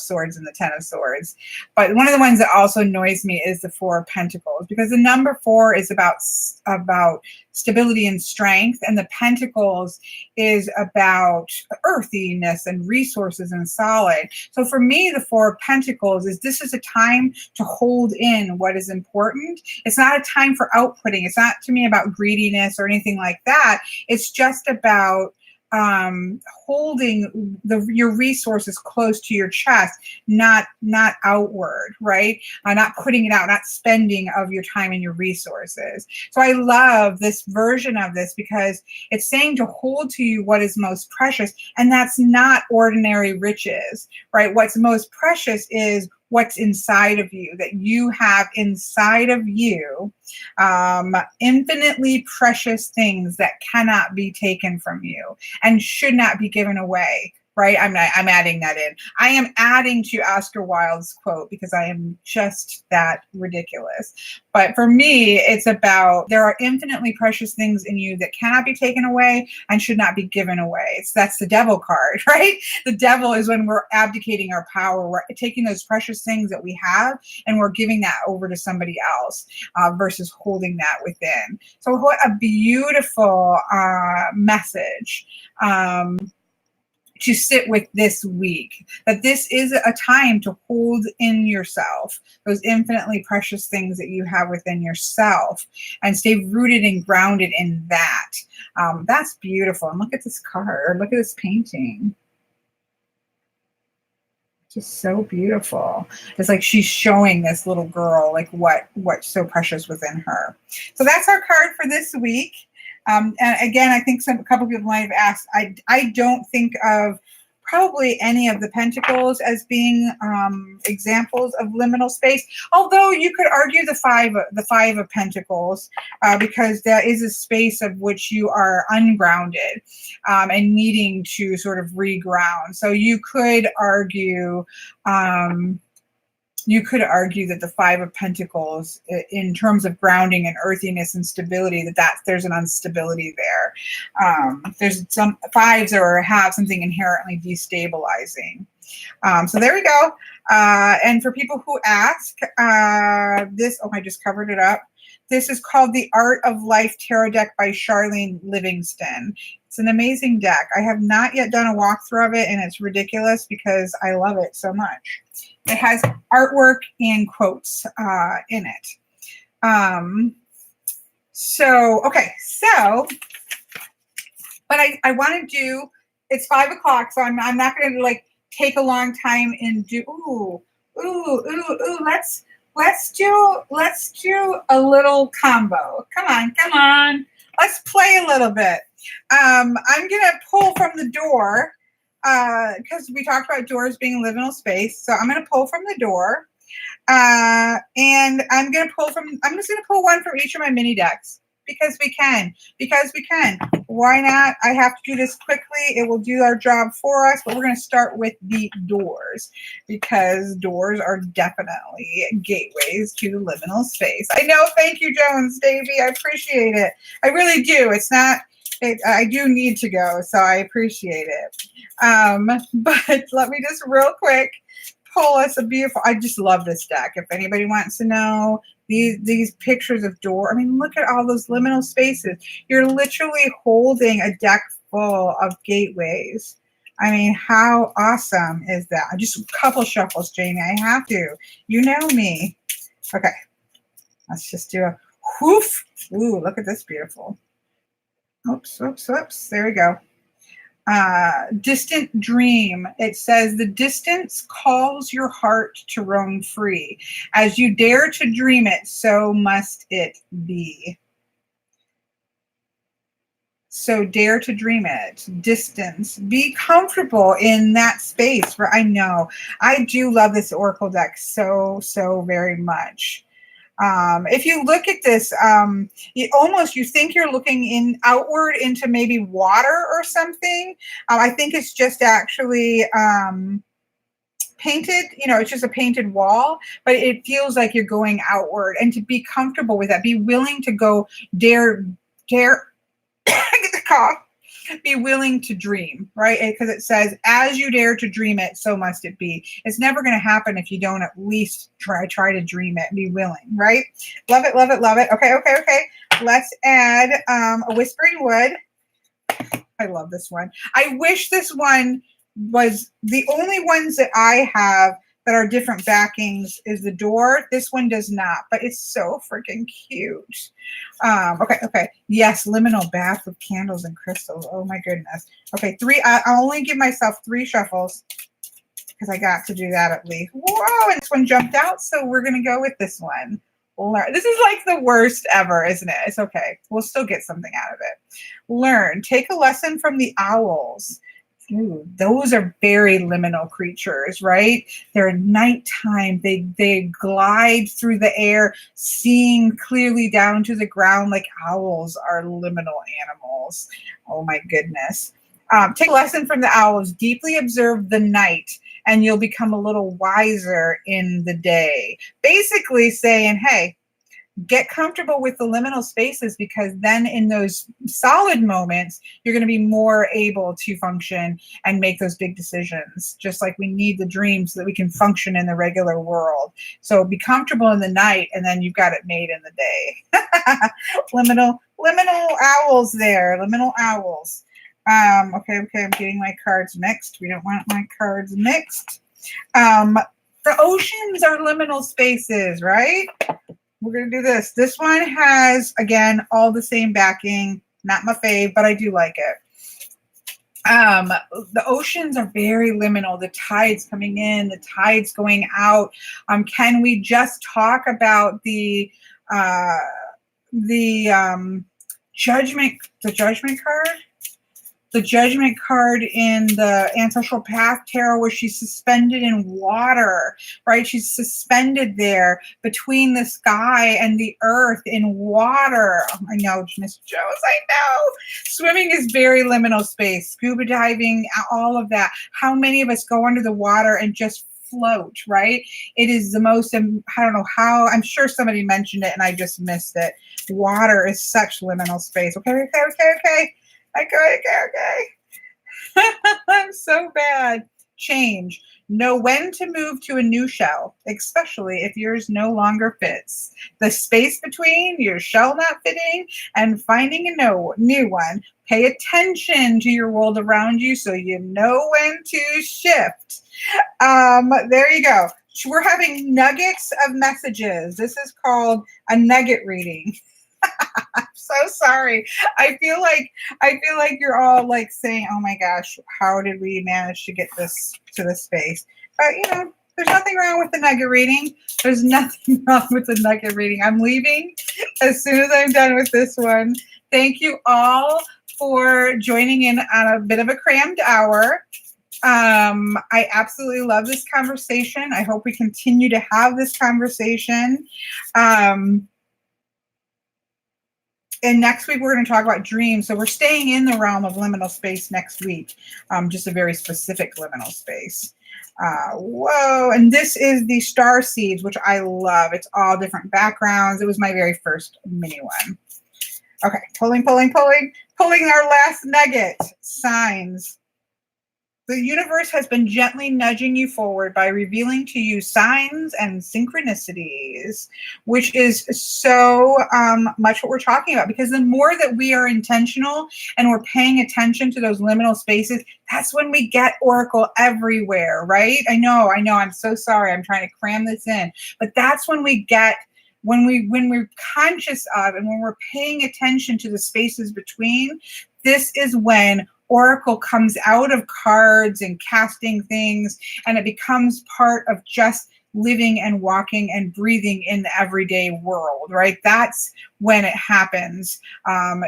Swords and the 10 of Swords, but one of the ones that also annoys me is the 4 of Pentacles, because the number 4 is about stability and strength, and the Pentacles is about earthiness and resources and solid. So for me, the 4 of Pentacles this is a time to hold in what is important. It's not a time for outputting. It's not, to me, about greediness or anything like that. It's just about holding your resources close to your chest, not outward, right? Not putting it out, not spending of your time and your resources. So I love this version of this because it's saying to hold to you what is most precious, and that's not ordinary riches, right? What's most precious is what's inside of you, that you have inside of you, infinitely precious things that cannot be taken from you and should not be given away, right? I'm adding that in. I am adding to Oscar Wilde's quote because I am just that ridiculous. But for me, it's about there are infinitely precious things in you that cannot be taken away and should not be given away. That's the devil card, right? The devil is when we're abdicating our power. We're taking those precious things that we have and we're giving that over to somebody else versus holding that within. So what a beautiful message. To sit with this week, that this is a time to hold in yourself those infinitely precious things that you have within yourself and stay rooted and grounded in that. That's beautiful. And look at this card, look at this painting. Just so beautiful. It's like she's showing this little girl like what's so precious within her. So that's our card for this week. And again, I think a couple people might have asked. I don't think of probably any of the pentacles as being examples of liminal space. Although you could argue the five of pentacles because that is a space of which you are ungrounded and needing to sort of reground. So you could argue. You could argue that the Five of Pentacles, in terms of grounding and earthiness and stability, that there's an instability there. There's some fives or have something inherently destabilizing. So there we go. And for people who ask, this, I just covered it up. This is called the Art of Life Tarot Deck by Charlene Livingston. It's an amazing deck. I have not yet done a walkthrough of it, and it's ridiculous because I love it so much. It has artwork and quotes in it. But I want to do, it's 5 o'clock, so I'm not going to like take a long time and do, let's do a little combo. Come on. Let's play a little bit. I'm going to pull from the door because we talked about doors being liminal space. So I'm going to pull from the door and I'm just going to pull one from each of my mini decks because we can. Why not? I have to do this quickly. It will do our job for us, but we're going to start with the doors because doors are definitely gateways to liminal space. I know. Thank you, Jones, Davey. I appreciate it. I really do. It's not, I do need to go, so I appreciate it. But let me just real quick pull us a beautiful, I just love this deck. If anybody wants to know these pictures of door, I mean, look at all those liminal spaces. You're literally holding a deck full of gateways. I mean, how awesome is that? Just a couple shuffles, Jamie. I have to. You know me. Okay. Let's just do a whoof. Ooh, look at this beautiful. Oops. There we go. Distant dream. It says the distance calls your heart to roam free. As you dare to dream it, so must it be. So dare to dream it. Distance. Be comfortable in that space. For I know I do love this Oracle deck so very much. If you look at this, you think you're looking outward into maybe water or something. I think it's just actually painted, it's just a painted wall, but it feels like you're going outward. And to be comfortable with that, be willing to go dare, get the cough. Be willing to dream, right? Because it says, as you dare to dream it, so must it be. It's never going to happen if you don't at least try to dream it and be willing, right? Love it. Okay. Let's add a Whispering Wood. I love this one. I wish this one was the only ones that I have that are different backings is the door. This one does not, but it's so freaking cute. Okay. Yes, liminal bath with candles and crystals. Oh my goodness. Okay, I'll only give myself 3 shuffles because I got to do that at least. Whoa, and this one jumped out, so we're going to go with this one. This is like the worst ever, isn't it? It's okay. We'll still get something out of it. Learn. Take a lesson from the owls. Ooh, those are very liminal creatures, right? They're nighttime. They glide through the air, seeing clearly down to the ground like owls are liminal animals. Oh my goodness. Take a lesson from the owls. Deeply observe the night, and you'll become a little wiser in the day. Basically saying, hey, get comfortable with the liminal spaces, because then in those solid moments, you're going to be more able to function and make those big decisions, just like we need the dream so that we can function in the regular world. So be comfortable in the night, and then you've got it made in the day. liminal owls there, liminal owls. Okay, I'm getting my cards mixed. We don't want my cards mixed. The oceans are liminal spaces, right? We're going to do this. This one has, again, all the same backing. Not my fave, but I do like it. The oceans are very liminal. The tides coming in, the tides going out. Can we just talk about the judgment card? The judgment card in the Ancestral Path Tarot, where she's suspended in water, right? She's suspended there between the sky and the earth in water. Oh, I know, Miss Jones, I know. Swimming is very liminal space. Scuba diving, all of that. How many of us go under the water and just float, right? It is the most, I don't know how, I'm sure somebody mentioned it and I just missed it. Water is such liminal space. Okay. I'm so bad. Change. Know when to move to a new shell, especially if yours no longer fits. The space between your shell not fitting and finding a new one. Pay attention to your world around you so you know when to shift. There you go. We're having nuggets of messages. This is called a nugget reading. I'm so sorry. I feel like you're all like saying, "Oh my gosh, how did we manage to get this to this space?" But you know, there's nothing wrong with the nugget reading. There's nothing wrong with the nugget reading. I'm leaving as soon as I'm done with this one. Thank you all for joining in on a bit of a crammed hour. I absolutely love this conversation. I hope we continue to have this conversation. And next week, we're going to talk about dreams. So we're staying in the realm of liminal space next week, just a very specific liminal space. Whoa. And this is the star seeds, which I love. It's all different backgrounds. It was my very first mini one. Okay, pulling our last nugget. Signs. The universe has been gently nudging you forward by revealing to you signs and synchronicities, which is so much what we're talking about. Because the more that we are intentional and we're paying attention to those liminal spaces, that's when we get Oracle everywhere, right? I know. I'm so sorry. I'm trying to cram this in. But that's when we get, when we're conscious of and when we're paying attention to the spaces between, this is when Oracle comes out of cards and casting things, and it becomes part of just living and walking and breathing in the everyday world, right? That's when it happens,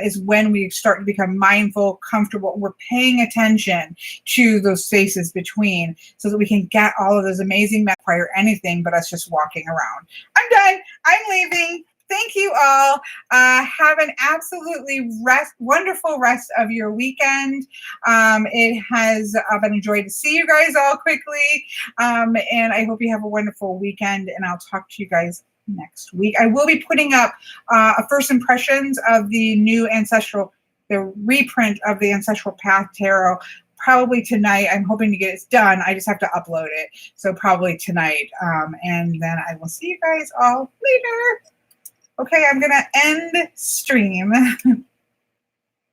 is when we start to become mindful, comfortable. We're paying attention to those spaces between so that we can get all of those amazing, not require anything but us just walking around. I'm done. I'm leaving. Thank you all. Have an absolutely wonderful rest of your weekend. It has been a joy to see you guys all quickly. And I hope you have a wonderful weekend, and I'll talk to you guys next week. I will be putting up a first impressions of the new the reprint of the Ancestral Path Tarot probably tonight. I'm hoping to get it done. I just have to upload it. So probably tonight. And then I will see you guys all later. Okay, I'm going to end stream.